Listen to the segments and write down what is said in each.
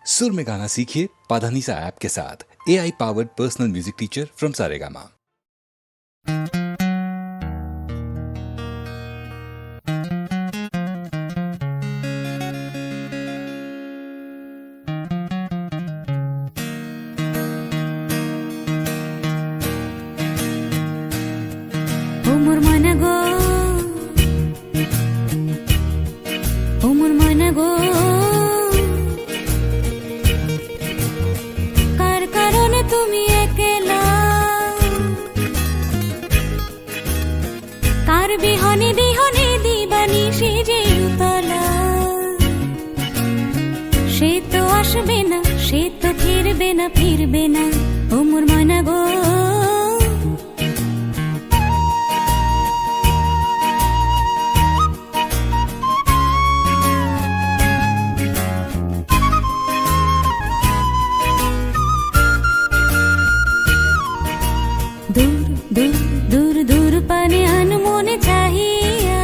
सुर में गाना सीखिए पाधानीसा ऐप के साथ। AI powered personal music teacher from Saregama. বিহনে বিহনে দিবানি সে যে উতলা, সে তো আসবে না, সে তো ফিরবে না, ফিরবে না ও মোর ময়না গো। দূর দূর দূর দূর পানে আনমনে চাহিয়া,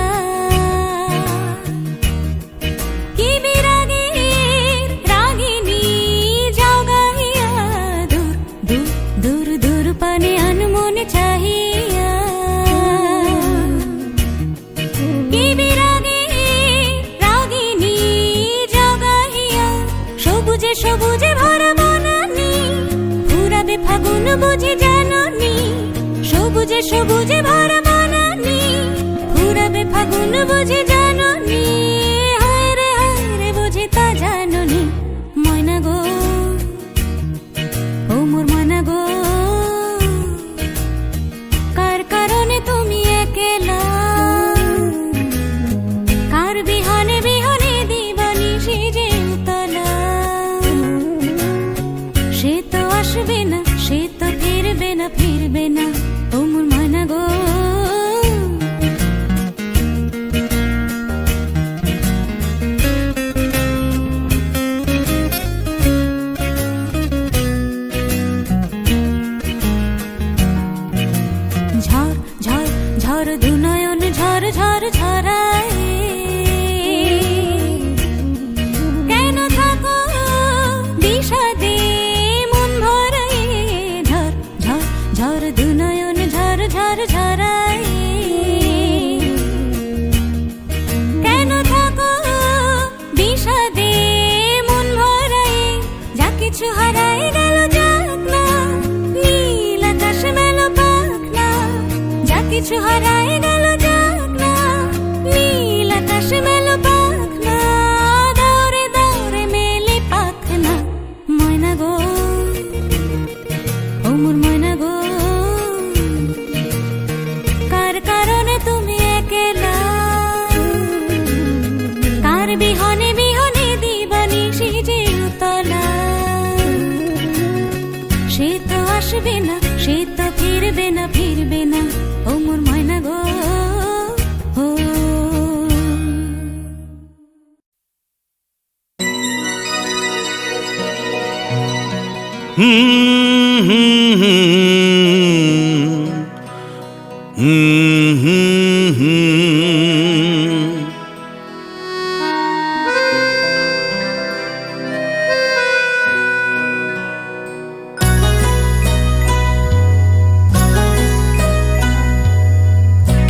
কি বিরাগের রাগিনী যাও গাহিয়া। দূর দূর দূর দূর পানে আনমনে চাহিয়া, কি বিরাগের রাগিনী যাও গাহিয়া। সবুজে সবুজে ভরা বনানি, ফুরাবে ফাগুন বুঝি জাননি। সবুজে সবুজে ভরা বনানি, ফুরাবে ফাগুন বুঝি জাননি। হায় রে বুঝি তা জাননি ময়না গো, ও মোর ময়না গো। কার কারণে তুমি একলা, কার বিহনে বিহনে দিবানি সে যে উতলা। সে তো আসবে না, সে তো ফিরবে না, ফিরবে না ও মোর ময়না গো। ঝড় ঝড় ঝড় দুনয়ন ঝড় ঝড় ঝরায়, কেন থাকো বিষাদে মন ভরায়। ঝড় ঝড় ঝড় দুনয়ন ঝড় ঝড় ঝরায়, কেন থাকো বিষাদে মন ভরায়। যা কিছু হারায় গেল যাক না, নীল আকাশ মেলো পাখ না। যা কিছু হারায় গেল যাক না, নীল আকাশ মেলো পাখ না। দৌড়ে দৌড়ে মেলে পাখ না ময়না গো, ও মোর ময়না গো। কার কারণে তুমি একলা, কার বিহনে বিহনে দিবানি সে যে উতলা। সে তো আসবে না, সে তো ফিরবে না, ফিরবে না ও মোর ময়না গো।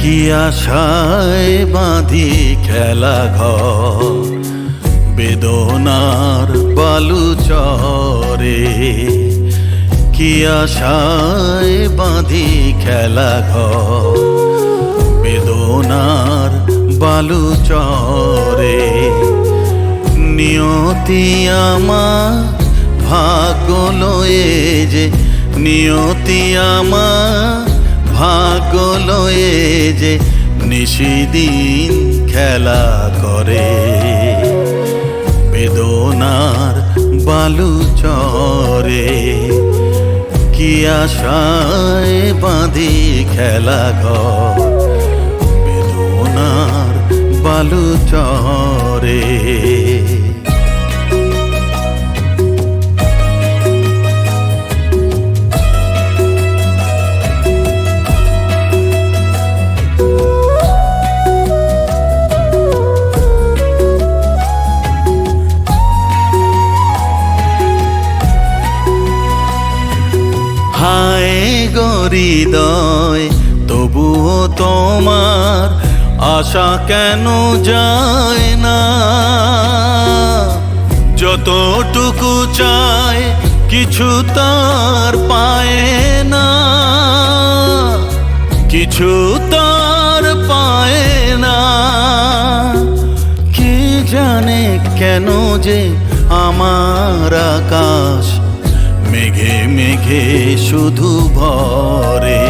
কি আশায় বাঁধি খেলা ঘর, বেদনার বালু চরে। কি আশায় বাঁধি খেলা ঘর, বেদনার বালু চরে। নিয়তি আমার ভাগ্য লয়ে যে, নিয়তি আমার ভাগ্য লয়ে যে নিশিদিন খেলা করে। বেদনার বালু চরে, কি আশায় বাঁধি খেলা ঘর, বেদনার বালু চরে। হৃদয়, তবুও তোমার আশা কেন যায় না? যতটুকু চায় কিছু তার পায় না, কিছু তার পায় না। কে জানে কেন যে আমার আকাশ মেঘে মেঘে শুধু ভরে।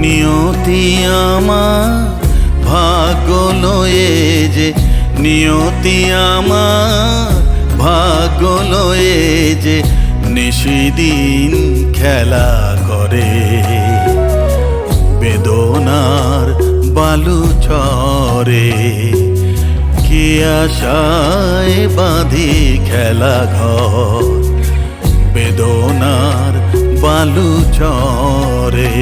নিয়তি আমার ভাগ্য লয়ে যে, নিয়তি আমার ভাগ্য লয়ে যে নিশিদিন খেলা করে। বেদনার বালু চরে, কি আশায় বাঁধি খেলা ঘর। বেদনার বালু চরে।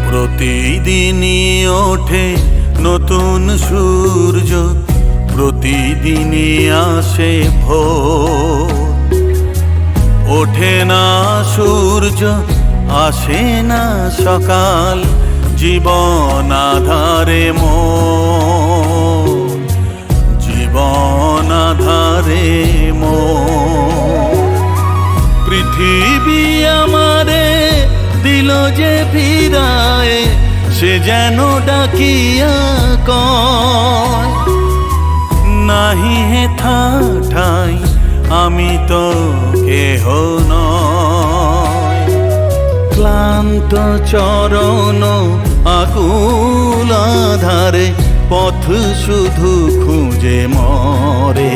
প্রতিদিনই ওঠে নতুন সূর্য, প্রতিদিনই আসে ভোর। ওঠে না সূর্য, আসে না সকাল, জীবন আধারে মোর, জীবন আধারে মোর। পৃথিবী আমারে দিল যে ফিরায়, সে যেন ডাকিয়া কয়, নাহি হেথা ঠাই আমি তো কেহ নয়। ক্লান্ত চরণ আকুল আধারে, পথ শুধু খুঁজে মরে।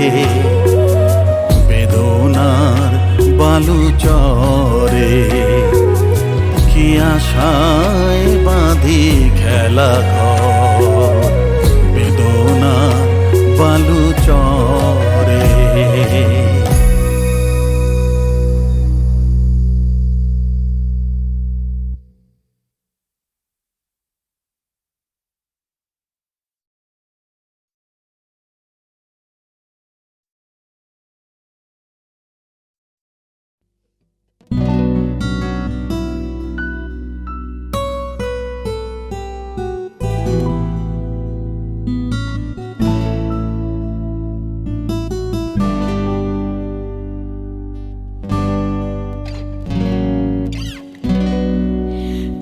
বেদনার বালু চরে, কি আশায় বাঁধি খেলা ঘর। বেদনার বালু চরে।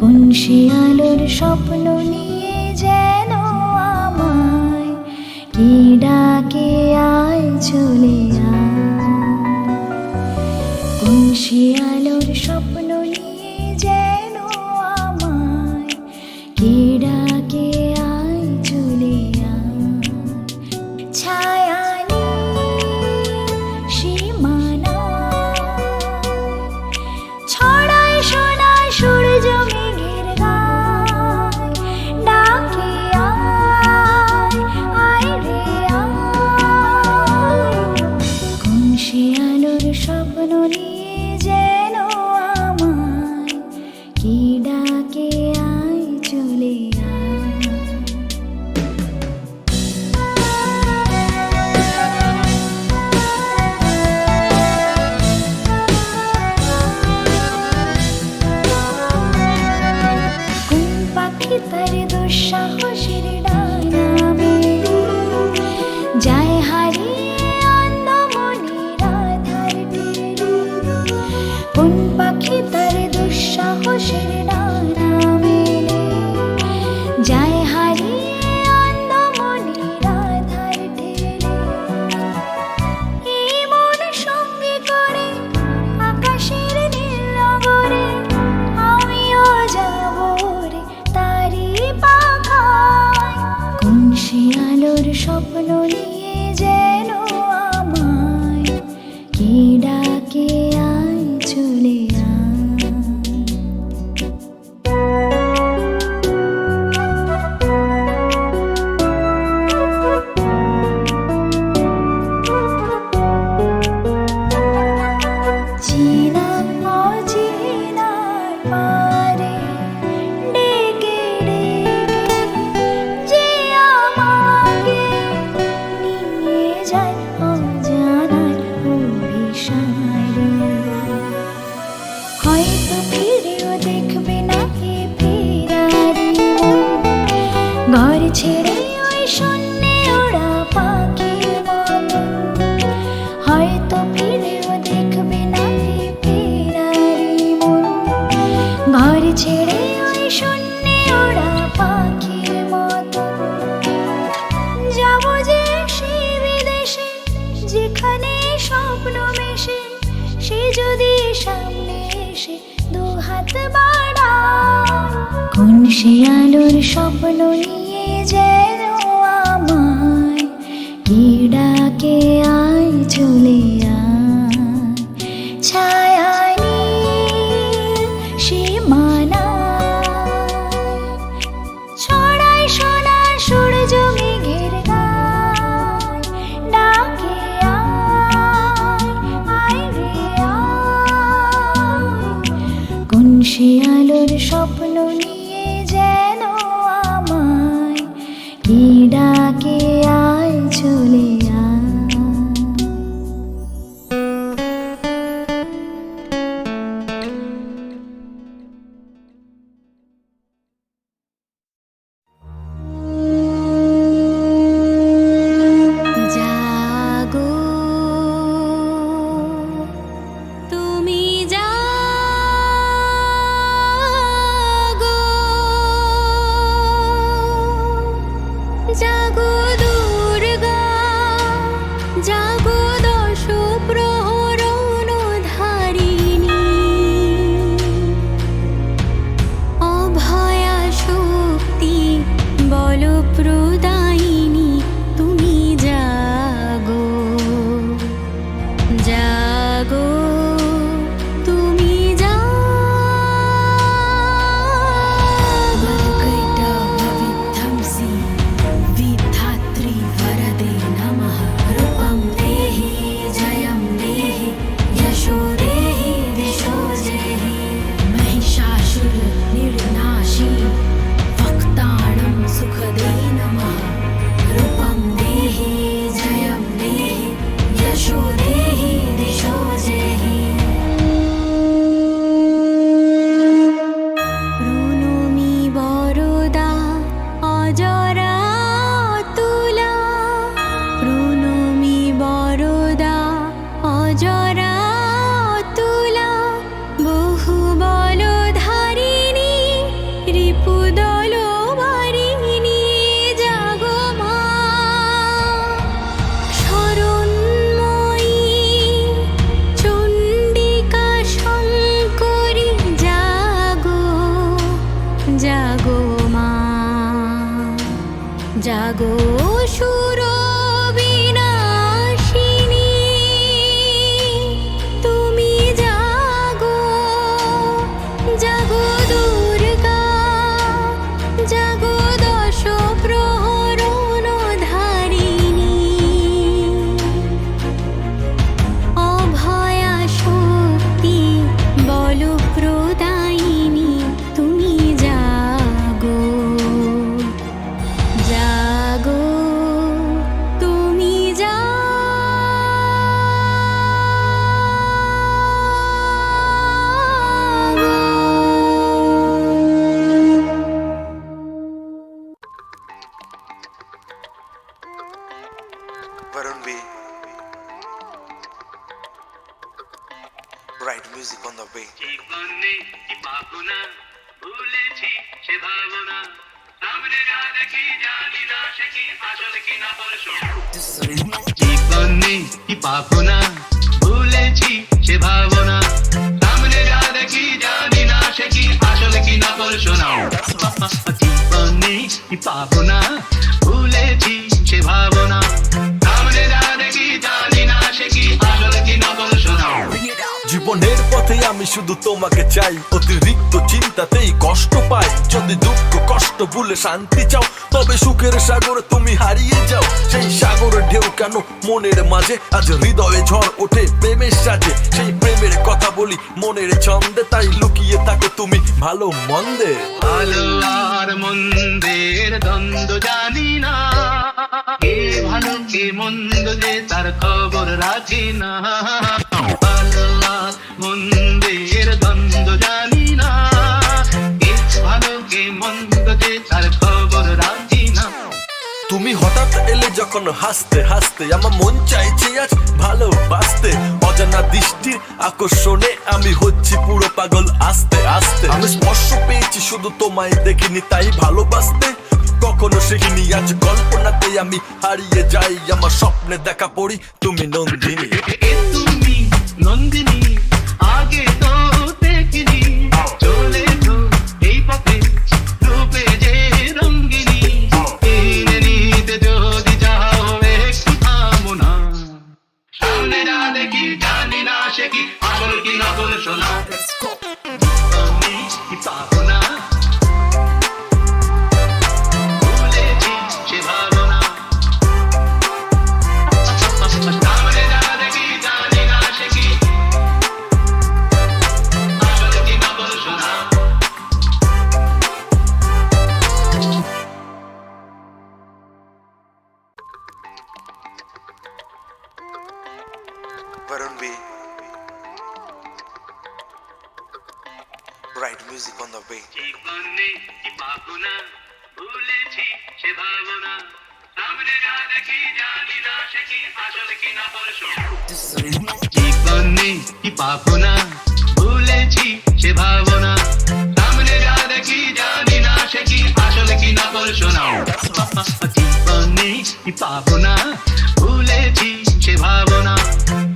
কোন শিয়ালোর স্বপ্ন নিয়ে যেন আমায় কি ডাকে আয় চলে আয়। কোন শিয়ালোর স্বপ্ন নিয়ে যেন আমায় কি ডাকে আয় চলে আয়। ছায়া সীমানা ছড়ায় সোনায় সূর্য মেঘের গায়, ডাকে আয় আয় রে আয়। কোন শিয়ালোর স্বপ্ন নিয়ে যে ছেড়ে ওই শূন্যে ওরা পাখির মতো যাবো যে সেই বিদেশে যেখানে স্বপ্ন মেশে, সে যদি সামনে এসে দু হাত বাড়ায়, কোন সে আলোর স্বপ্ন নিয়ে যেন আমায় কি ডাকে আয় চলে আয়, ছায়ায় নীল সীমানায় ছড়ায় সোনা সূর্য মেঘের গায়, ডাকে আয় আয় রে আয়, কোন সে আলোর স্বপ্ন নিয়ে যেন আমায় কি ডাকে আয় চলে আয়। জাগো তুমি জাগো, জাগো দুর্গা, জাগো দশ প্রহরণ ধারিণী, অভয়া শক্তি বল প্রদায়িনী, তুমি জাগো, জাগো তুমি জাগো। विधात्री वरदे नमः, रूपं देहि जयं देहि यशो देहि दिशो देहि, महिषासुर निर्नाशी वक्ताणं सुखदे नमः, रूपं देहि जयं देहि यशो देहि दिशो देहि। প্রণমি বরদা অজরা তুলা, প্রণমি বরদা অজরা তুলা, বহু বল ধারিণী রিপুদল বারিণী, জাগো মা শরণময়ী চণ্ডিকা শঙ্করী, জাগো, জাগো মা, জাগো সুর বিনাশিনী, তুমি জাগো, জাগো দুর্গা, জাগো দশ প্রহরণ ধারিণী, অভয়া শক্তি বল প্রদায়িনী, তুমি জাগো, জাগো তুমি Varun B. Right music on the way. জীবনে কি পাবো না, ভুলেছি সে ভাবনা, সামনে যা দেখি জানি না সে কি আসল কি না পরশু। জীবনে কি পাবো না, ভুলেছি সে ভাবনা, সামনে যা দেখি জানি না সে কি আসল কি না পরশু। জীবনে কি পাবো না, ভুলেছি সে ভাবনা, সামনে যা দেখি জানি না সে কি আসল কি না পরশু। জীবনের পথে আমি শুধু তোমাকে চাই, অতিরিক্ত চিন্তাতেই কষ্ট পাই, যদি দুঃখ কষ্ট ভুলে শান্তি চাও, তবে সুখের সাগরে তুমি হারিয়ে যাও। সেই সাগরের ঢেউ কেন মনের মাঝে, আজ হৃদয়ে ঝড় ওঠে প্রেমের সাজে, সেই প্রেমের কথা বলি মনের ছন্দে, তাই লুকিয়ে থাকো তুমি ভালো মন্দে। ভালো আর মন্দের দ্বন্দ্ব জানি না, কে ভালো কে মন্দ যে তার খবর রাখি না। ভালো আর মন্দের দ্বন্দ্ব জানি না, কে ভালো কে মন্দ যে তার খবর রাখি না। তুমি হঠাৎ এলে যখন যখন হাসতে হাসতে আমার মন চাইছে আজ ভালোবাসতে অজানা দৃষ্টির আকর্ষণে আমি হচ্ছি পুরো পাগল আস্তে আস্তে আমি স্পর্শ পেয়েছি শুধু তোমায় দেখিনি তাই ভালোবাসতে কখনো শিখিনি আজ কল্পনাতে আমি হারিয়ে যাই আমার স্বপ্নে দেখা পড়ি তুমি নন্দিনী তুমি নন্দিনী আগে তো দেখিনি চলে তো এই পথে রূপে যে রঙ্গিনী কিনে নিতে যদি যাও একটু থামো না সামনে যা দেখি জানি না সে কি আসল কি নকল শোনা আমি কি পাবো না ভুলেছি সে ভাবনা সামনে যা দেখি জানি না সে কি আসল কি নকল শোনা Varun B. Right music on the way. জীবনে কি পাবো না ভুলেছি সে ভাবনা সামনে যা দেখি জানি না সে কি আসল কি নকল জীবনে কি পাবো না ভুলেছি সে ভাবনা সামনে যা দেখি জানি না সে কি আসল কি নকল শোনাও জীবনে কি পাবো না ভুলেছি সে ভাবনা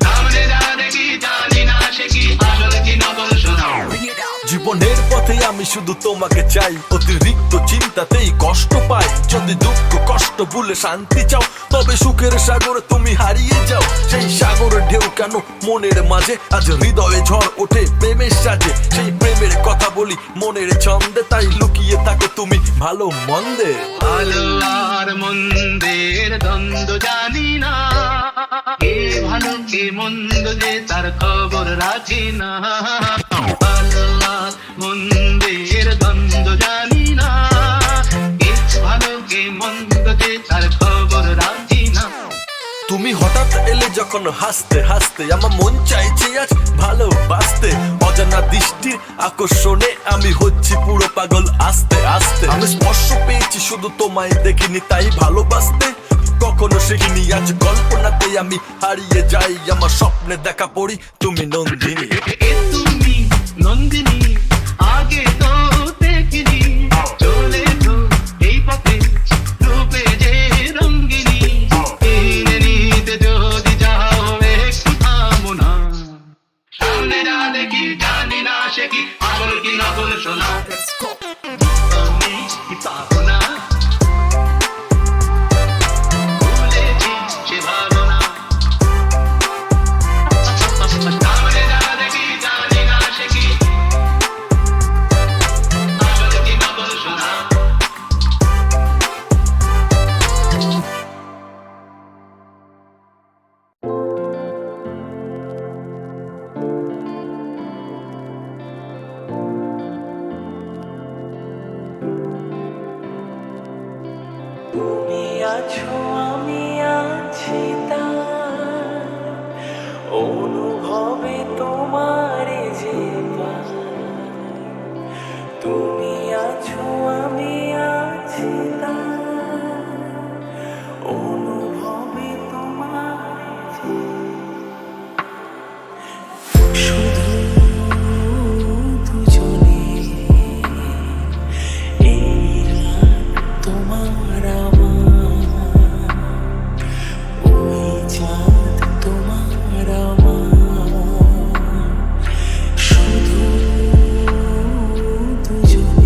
সামনে যা দেখি জানি না সে কি আসল কি নকল শোনাও জীবনের পথে আমি শুধু তোমাকে চাই অতিরিক্ত চিন্তাতেই কষ্ট পাই যদি দুঃখ কষ্ট ভুলে শান্তি চাও তবে সুখের সাগরে তুমি হারিয়ে যাও সেই সাগরের ঢেউ কেন মনের মাঝে আজ হৃদয়ে ঝড় ওঠে প্রেমের সাজে সেই প্রেমের কথা বলি মনের ছন্দে তাই লুকিয়ে থাকো তুমি ভালো মন্দে ভালো আর মন্দের দ্বন্দ্ব জানি না কে ভালো কে মন্দ যে তার খবর রাখি না ভালো আর মন্দের দ্বন্দ্ব জানি না কে ভালো কে মন্দ যে তার খবর রাখি না তুমি হঠাৎ এলে যখন হাসতে হাসতে আমার মন চাইছে আজ ভালোবাসতে অজানা দৃষ্টির আকর্ষণে আমি হচ্ছি পুরো পাগল আস্তে আস্তে আমি স্পর্শ পেয়েছি শুধু তোমায় দেখিনি তাই ভালোবাসতে কখনো শিখিনি আজ কল্পনাতে আমি হারিয়ে যাই আমার স্বপ্নে দেখা পড়ি তুমি নন্দিনী তুমি নন্দিনী আগে তো দেখিনি চলে তো এই পথে রূপে যে রঙ্গিনী কিনে নিতে যদি যাও একটু থামো না সামনে যা দেখি জানি না সে কি আসল কি নকল শোনা আমি কি পাবো না ভুলেছি সে ভাবনা সামনে যা দেখি জানি না সে কি আসল কি নকল শোনা তুমি আছো আমি আছি তার অনুভবে তোমার যে পাই। তুমি আছো আমি আছি তার অনুভবে তোমার যে শুধু দুজনে এই রাত তোমার আমার ওই চাঁদ তোমার আমার শুধু দুজনে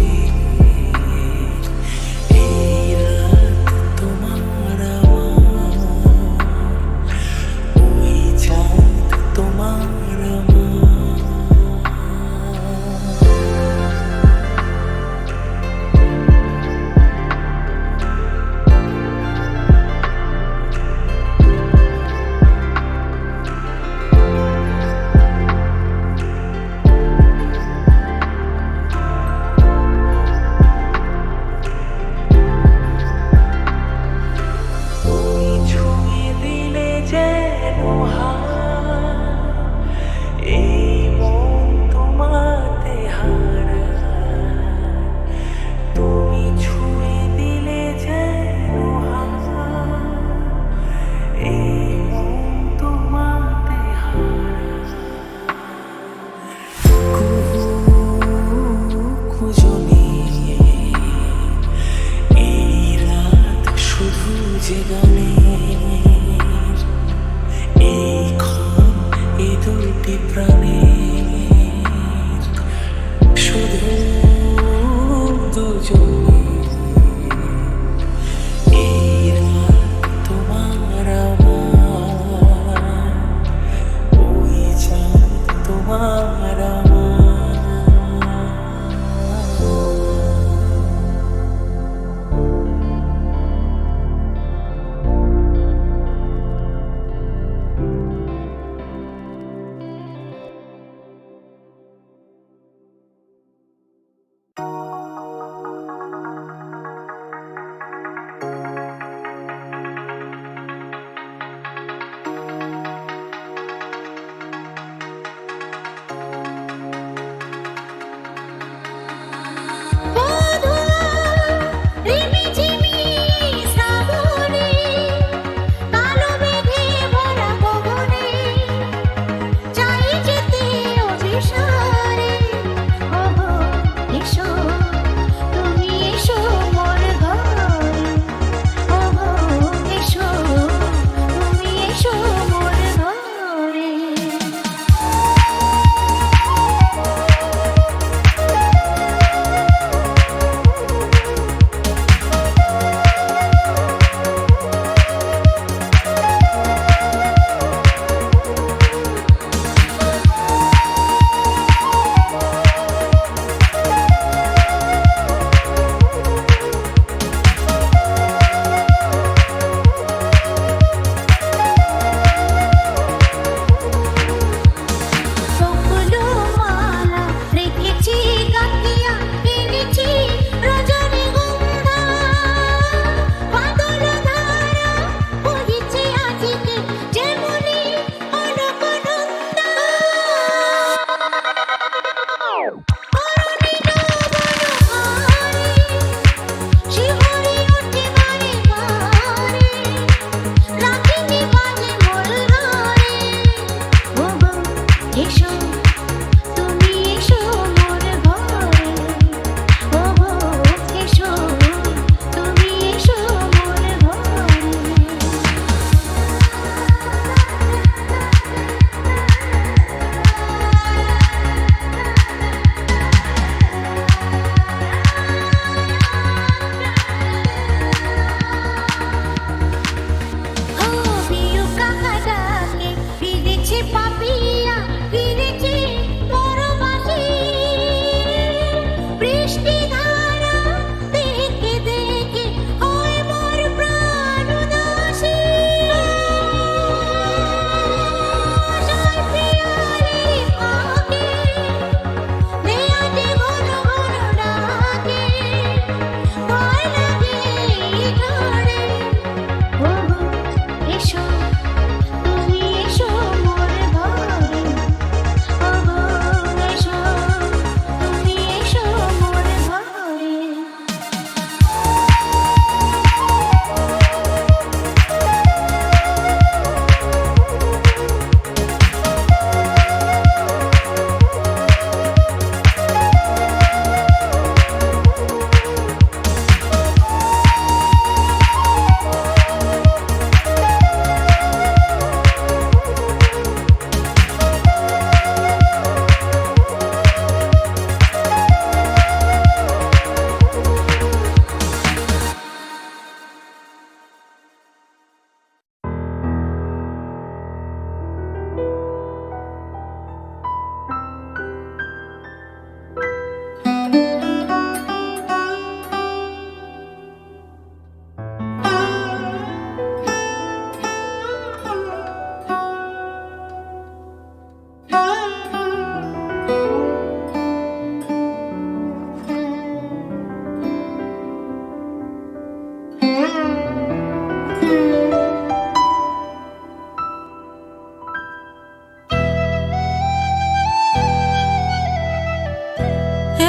জোরে এই রাত তোমার আমার ওই চাঁদ তোমার আমার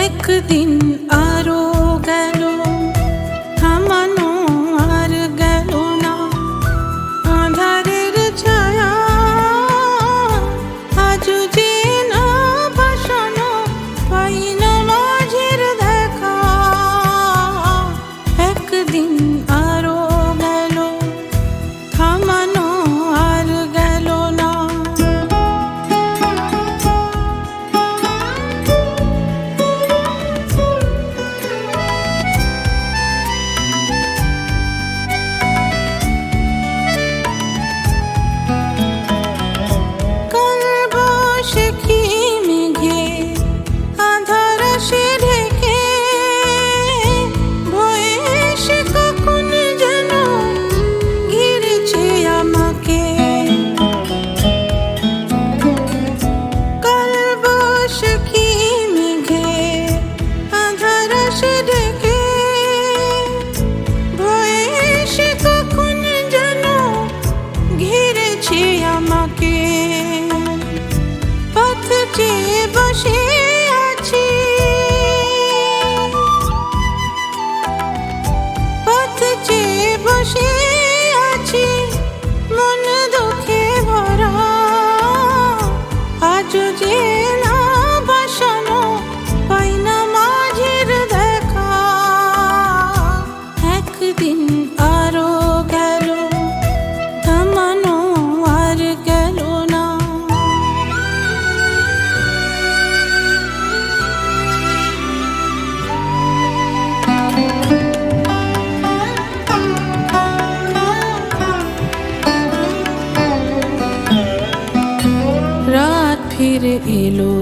একদিন আরো গেল থামানো আর গেল না আঁধারের ছায়া আজ যে না ভাসানো পাই না মাঝের দেখা একদিন আরো গেল থামানো আর গেল না এলো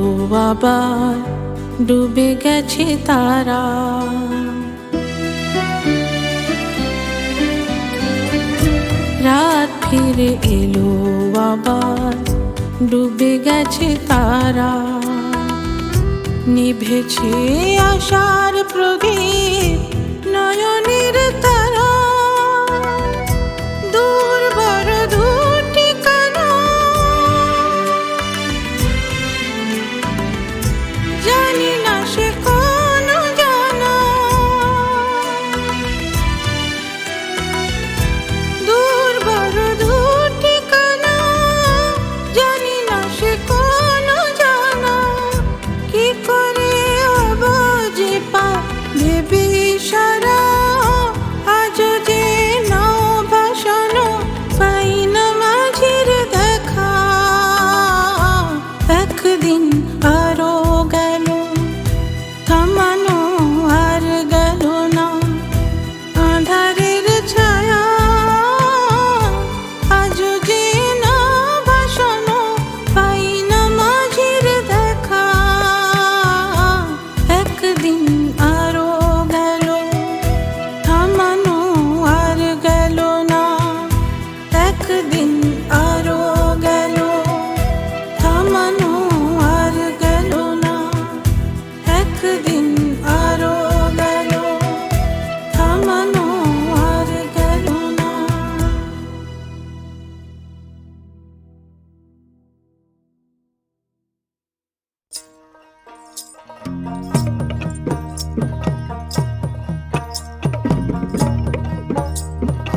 আবার ডুবে গেছে তারা রাত ফিরে এলো আবার ডুবে গেছে তারা নিভেছে আশার প্রদীপ নয়নের তারা দূর বড় দূর ঠিকানা জানি না সে কোন জানা দূর বড় দূর ঠিকানা জানি না সে কোন জানা কি করে আবাজে পা ভেবে সারা আজ যে নাও ভাসানো পাই না মাঝির দেখা একদিন আরো গেল থামানো আর গেল না আঁধারের ছায়া আজ যে না ভাসানো পাই না মাঝির দেখা একদিন আরো গেল থামানো আর গেল না একদিন আরো গেল থামানো আর গেল না একদিন আরো গেল থামানো আর গেল না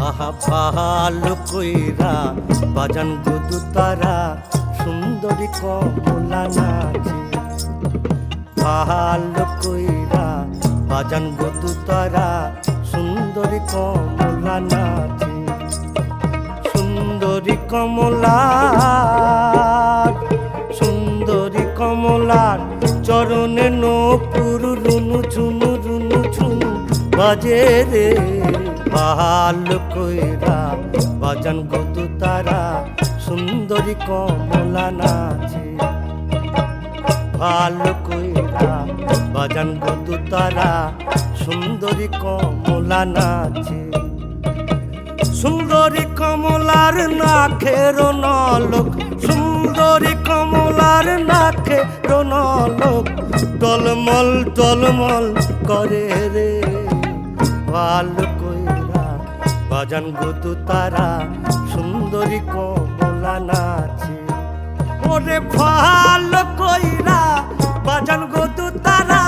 আহা ভালো কইরা বাজান গুদু তারা সুন্দরী কমলা নাচে ভালো কইরা বাজান গুদু তারা সুন্দরী কমলা নাচে সুন্দরী কমলা সুন্দরী কমলার চরণে নপুর রুনু ঝুনু রুনু ঝুনু বাজে রে ভালো কইরা বাজান গদু তারা সুন্দরী কমলা নাচে ভালো কইরা বাজান গদু তারা সুন্দরী কমলা নাচে সুন্দরী কমলার নাখের নলক সুন্দরী কমলার নাখের নলক টলমল টলমল করে রে ভালো কইরা বাজান গদু তারা সুন্দরী কমলা নাচে ওরে ভালো কইরা বাজান গদু তারা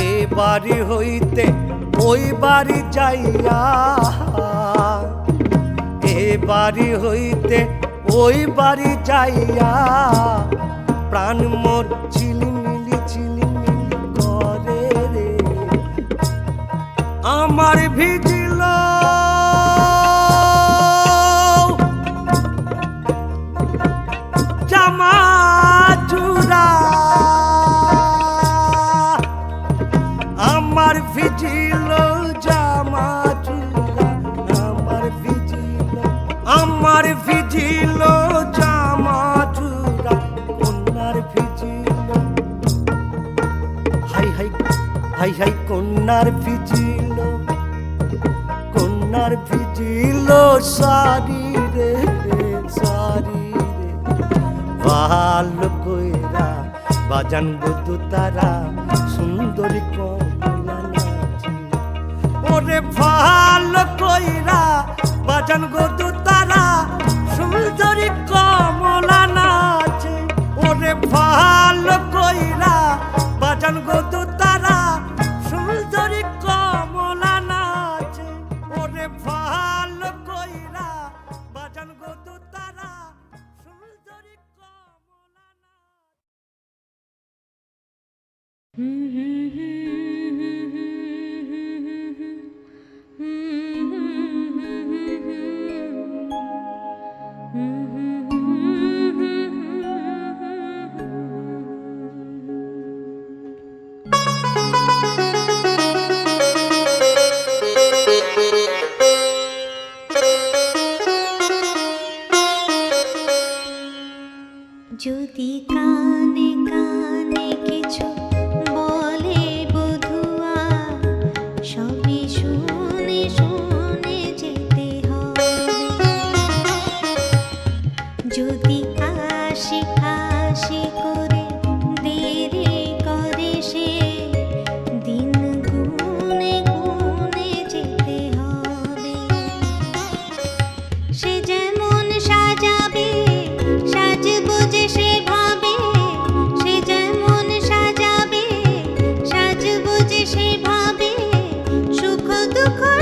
এই বাড়ি হইতে ওই বাড়ি যাইয়া এ বাড়ি হইতে ওই বাড়ি যাইয়া প্রাণ মোর ঝিলিমিলি করে রে আমার ভিজিল জামা চূড়া আমার ভিজিল জামা চূড়া আমার ভিজিল জামা চূড়া কন্যার vigil high high high high কন্যার ভিজিল সারি রে সারি রে ভালো কইরা বাজান গদু তারা সুন্দরী কমলা নাচে ওরে ভালো কইরা বাজান গদু তারা সুন্দরী কমলা নাচে ওরে ভালো কইরা বাজান গদু তারা সুন্দরী কমলা নাচে ওরে ভালো কইরা বাজান গদু তারা সুন্দরী কমলা নাচে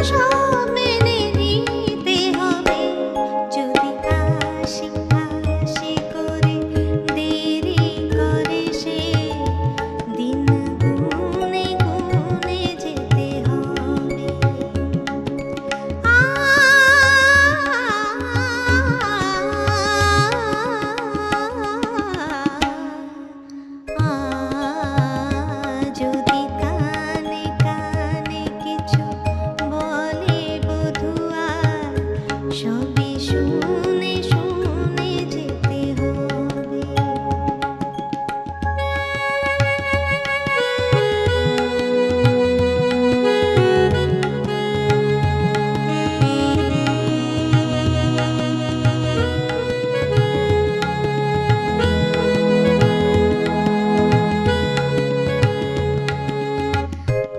সব মেনে নিতে হবে। যদি হাসি হাসি করে দেরি করে সে, দিন গুনে গুনে যেতে হবে। যদি কানে কানে কিছু বলে বধুয়া, সবই শুনে শুনে যেতে হবে।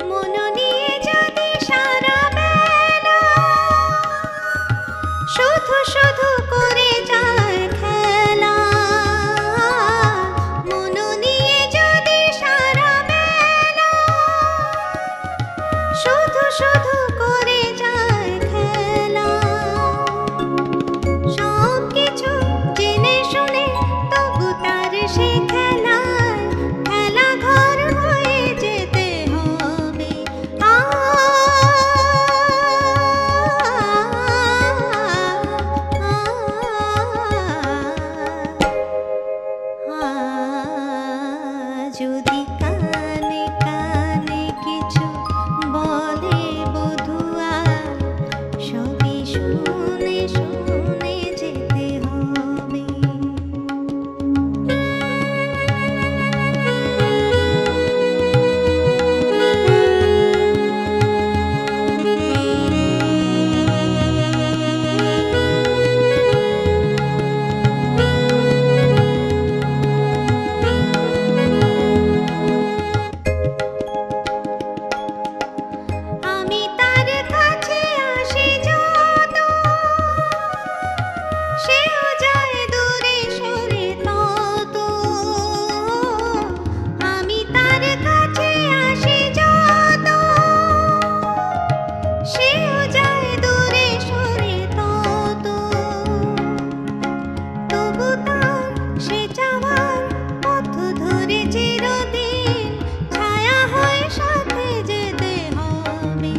মন নিয়ে যদি সারা বেলা শুধু শুধু করে যায় খেলা, মন নিয়ে যদি সারা বেলা শুধু শুধু করে যায় খেলা, সব কিছু জেনে শুনে তবু তার সে খেলায় খেলা ঘর হয়ে যেতে হবে। যদি কানে কানে কিছু বলে বধুয়া, সবই শুনে শুনে যেতে হবে। আমি তার কাছে আসি যত, সেও যায় দূরে সরে তত। আমি তার কাছে আসি যত, সেও যায় দূরে সরে তত। তবু তার সে যাওয়ার পথ ধরে চিরদিন ছায়া হয়ে সাথে যেতে হবে।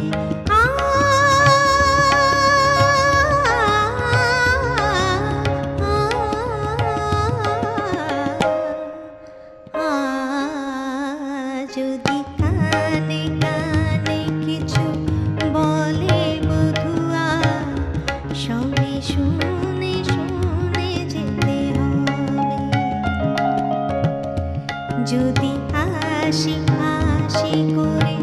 যদি কানে কানে কিছু বলে বধুয়া, সবই শুনে শুনে যেতে হবে। যদি হাসি হাসি করে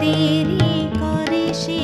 দেরি করে সে,